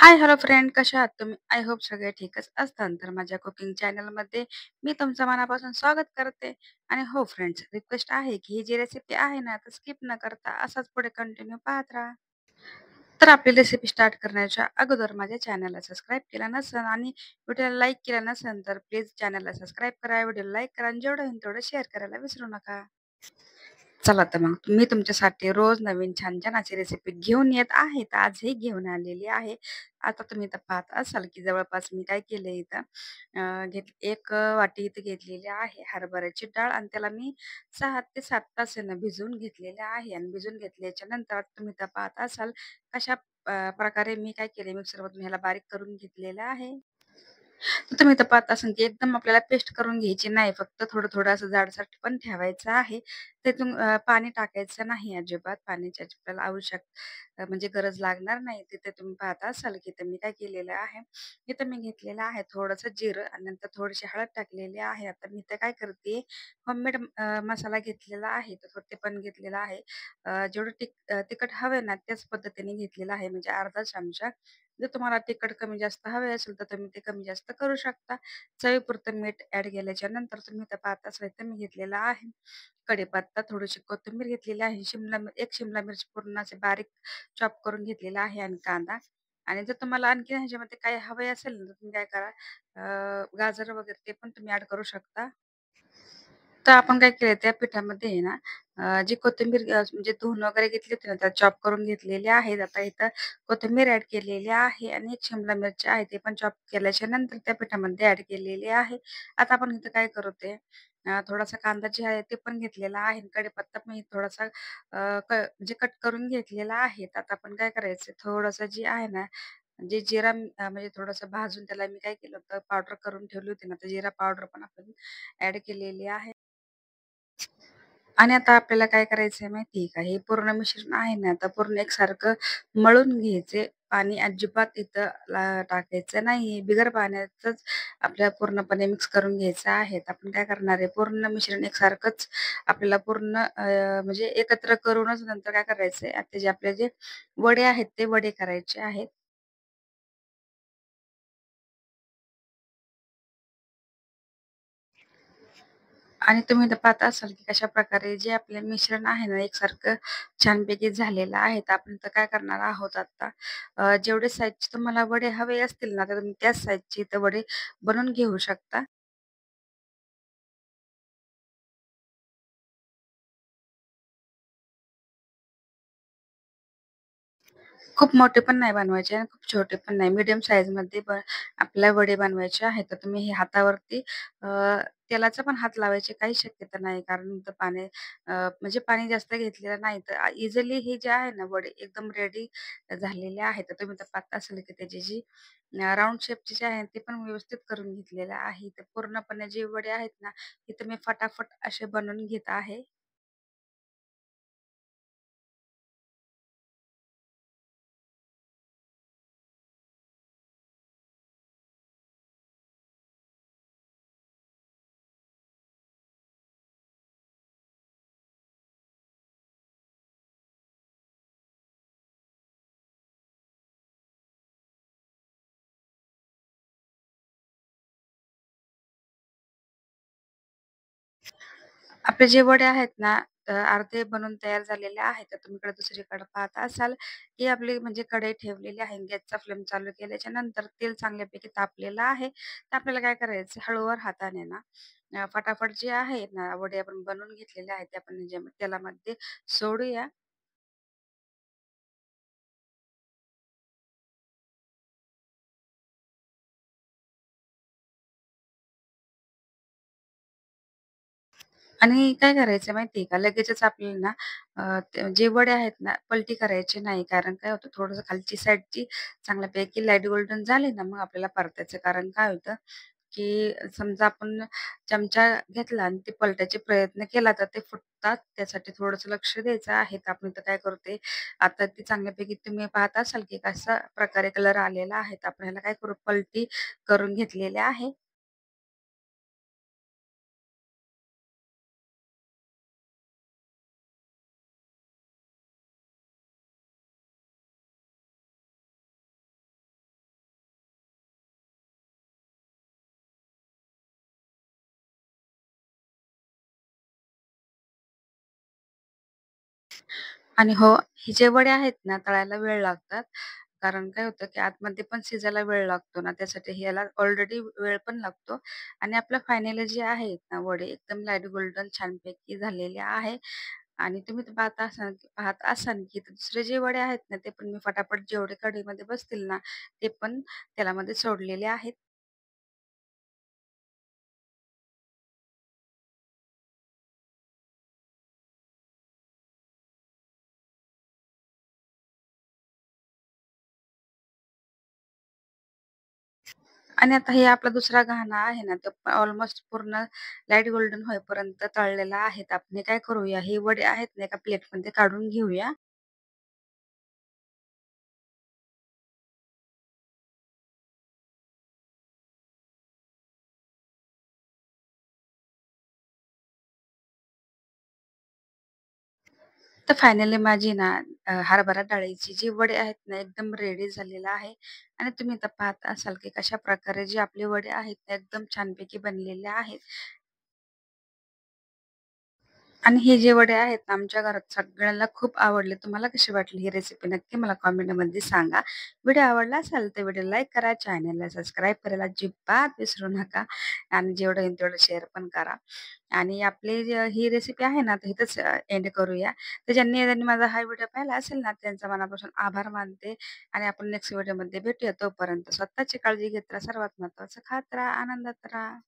हाय, hello friend, कशा आहात तुम्ही? आय होप सगळे ठीकच असताल. तर माझ्या कुकिंग चॅनलमध्ये मी तुमचं मनापासून स्वागत करते. आणि हो फ्रेंड्स, रिक्वेस्ट आहे की ही जी रेसिपी आहे ना, तर स्किप न करता असाच पुढे कंटिन्यू पाहत राहा. तर आपली रेसिपी स्टार्ट करण्याच्या अगोदर माझ्या चॅनलला सबस्क्राईब केलं नसेल आणि व्हिडिओला लाईक केलं नसेल, तर प्लीज चॅनलला सबस्क्राईब करा, व्हिडिओला लाईक करा आणि जेवढं होईल तेवढं शेअर करायला विसरू नका. चला तर मग मी तुमच्यासाठी रोज नवीन छान-छान अशी रेसिपी घेऊन येत आहे. तर आजही घेऊन आलेली आहे. आता तुम्ही तर पाहत असाल, की जवळपास मी काय केलंय इथं एक वाटी इथे घेतलेली आहे हरभऱ्याची डाळ आणि त्याला मी 6 ते 7 तास आहे ना भिजवून घेतलेले आहे आणि भिजवून घेतल्याच्या नंतर तुम्ही तर पाहत असाल कशा प्रकारे मी काय केले मिक्सरमधून ह्याला बारीक करून घेतलेलं आहे. तर तुम्ही तर पाहत असाल, की एकदम आपल्याला पेस्ट करून घ्यायची नाही. फक्त थोडं-थोडं असं जाडसर पण ठेवायचं आहे. त्यातून पाणी टाकायचं नाही अजिबात. पाण्याची आपल्याला म्हणजे गरज लागणार नाही. तिथे तुम्ही पाहत असाल, की इथं मी काय केलेलं आहे, इथं मी घेतलेलं आहे थोडंसं जिरं आणि नंतर थोडीशी हळद टाकलेली आहे. आता मी इथं काय करते, होममेड मसाला घेतलेला आहे. तर ते पण घेतलेला आहे. जेवढं तिखट हवं ना, त्याच पद्धतीने घेतलेलं आहे. म्हणजे अर्धा चमचा. जर तुम्हाला तिखट कमी जास्त हवे असेल, तर तुम्ही ते कमी जास्त करू शकता. चवीपुरतं मीठ ॲड केल्याच्या नंतर तुम्ही इथं पाहत असाल, इथं मी घेतलेला आहे कढीपत्ता, थोडीशी कोथिंबीर घेतलेली आहे, एक शिमला मिरची पूर्ण असे बारीक चॉप करून घेतलेला आहे आणि कांदा. आणि जर तुम्हाला आणखीन ह्याच्यामध्ये काही हवे असेल ना, तर तुम्ही काय करा गाजर वगैरे ते पण तुम्ही ॲड करू शकता. तर आपण काय केलं त्या पिठामध्ये आहे ना जी कोथिंबीर म्हणजे धुवून वगैरे घेतली होती ना, त्यात चॉप करून घेतलेली आहेत. आता इथं कोथिंबीर ॲड केलेली आहे आणि एक शिमला मिरची आहे, ते पण चॉप केल्याच्या नंतर त्या पिठामध्ये ॲड केलेली आहे. आता आपण इथं काय करू ते थोडासा कांदा जे आहे ते पण घेतलेला आहे. कढीपत्ता पण थोडासा म्हणजे कट करून घेतलेला आहे. तर आता आपण काय करायचं थोडंसं जे आहे ना, जे जिरा म्हणजे थोडंसं भाजून त्याला मी काय केलं होतं पावडर करून ठेवली होती ना, तर जिरा पावडर पण आपण ॲड केलेली आहे. आणि आता आपल्याला काय करायचंय माहिती आहे का? हे पूर्ण मिश्रण आहे ना, आता पूर्ण एकसारखं मळून घ्यायचे. पाणी अजिबात इथं टाकायचं नाहीये. बिगर पाण्याचंच आपल्याला पूर्णपणे मिक्स करून घ्यायचं आहे. तर आपण काय करणार आहे, पूर्ण मिश्रण एकसारखंच आपल्याला पूर्ण म्हणजे एकत्र करूनच नंतर काय करायचंय, आता जे आपले जे वडे आहेत, ते वडे करायचे आहेत. आणि तुम्ही तर पाहत असाल, की कशाप्रकारे जे आपले मिश्रण आहे ना, एकसारखं छानपैकी झालेलं आहे. तर आपण तर काय करणार आहोत आता, जेवढे साइजचे तुम्हाला वडे हवे असतील ना, तर तुम्ही त्याच साइजचे इथं वडे बनवून घेऊ शकता. खूप मोठे पण नाही बनवायचे आणि खूप छोटे पण नाही. मीडियम साईजमध्ये आपल्याला वडे बनवायचे आहेत. तर तुम्ही हे हातावरती अ, तेलाचा पण हात लावायची काही शक्यता नाही. कारण इथं म्हणजे पाणी जास्त घेतलेलं नाही. तर इझिली हे जे आहे ना वडे एकदम रेडी झालेले आहेत. तर तुम्ही तर पाहत असाल की त्याची जी राउंड शेपचे जे आहे ते पण व्यवस्थित करून घेतलेलं आहे. तर पूर्णपणे जे वडे आहेत ना, हे तुम्ही फटाफट असे बनवून घेत आहे. आपले जे वडे आहेत ना, अर्धे बनून तयार झालेले आहेत. तर तुम्ही इकडे दुसरीकडे पाहत असाल, की आपली म्हणजे कढई ठेवलेली आहे. गॅसचा फ्लेम चालू केल्याच्या नंतर तेल चांगल्यापैकी तापलेलं आहे. तर आपल्याला काय करायचं हळूवार हाताने ना फटाफट जे आहे ना, वडे आपण बनवून घेतलेले आहेत, ते आपण म्हणजे तेलामध्ये सोडूया. आणि काय करायचं माहिती आहे का, लगेचच आपल्याला ना जे वडे आहेत ना, पलटी करायची नाही. कारण काय होतं, थोडंसं खालची साईडची चांगल्यापैकी लाईट गोल्डन झाली ना, मग आपल्याला परतायचं. कारण काय होतं, की समजा आपण चमचा घेतला आणि ते पलटायचा प्रयत्न केला, तर ते फुटतात. त्यासाठी थोडंसं लक्ष द्यायचं आहे. तर आपण इथं काय करते, आता ती चांगल्यापैकी तुम्ही पाहत असाल, की कशा प्रकारे कलर आलेला आहे. तर आपण ह्याला काय करू, पलटी करून घेतलेली आहे. आणि हो, हे जे वडे आहेत ना, तळायला वेळ लागतात. कारण काय होतं, की आतमध्ये पण शिजायला वेळ लागतो ना, त्यासाठी ह्याला ऑलरेडी वेळ पण लागतो आणि आपलं फायनली जे आहेत ना वडे एकदम लाईट गोल्डन छानपैकी झालेले आहे आणि तुम्ही ते पाहत असाल, की ते दुसरे जे वडे आहेत ना, ते पण मी फटाफट जेवढे कढईमध्ये बसतील ना, ते पण तेलामध्ये सोडलेले आहेत. आणि आता हे आपला दुसरा घाना आहे ना, तो ऑलमोस्ट पूर्ण लाईट गोल्डन होईपर्यंत तळलेला आहे. तर आपण हे काय करूया, हे वडे आहेत ना, एका प्लेटमध्ये काढून घेऊया. तर फायनली माझी ना हरभरा डाळीची जी वडे आहेत ना, एकदम रेडी झालेलं आहे आणि तुम्ही आता पाहत असाल, की कशाप्रकारे जे आपले वडे आहेत, ते एकदम छानपैकी बनलेले आहेत. आणि हे जे वडे आहेत ना, आमच्या घरात सगळ्यांना खूप आवडले. तुम्हाला कशी वाटली ही रेसिपी नक्की मला कमेंटमध्ये सांगा. व्हिडिओ आवडला असेल तर व्हिडिओ लाईक करा, चॅनलला सबस्क्राईब करायला अजिबात विसरू नका आणि जेवढं होईल तेवढं शेअर पण करा. आणि आपली ही रेसिपी आहे ना, तर इथंच एंड करूया. तर ज्यांनी माझा हा व्हिडिओ पाहिला असेल ना, त्यांचा मनापासून आभार मानते आणि आपण नेक्स्ट व्हिडिओमध्ये भेटूया. तोपर्यंत स्वतःची काळजी घेत राहा. सर्वात महत्त्वाचं खात राहा, आनंदात राहा.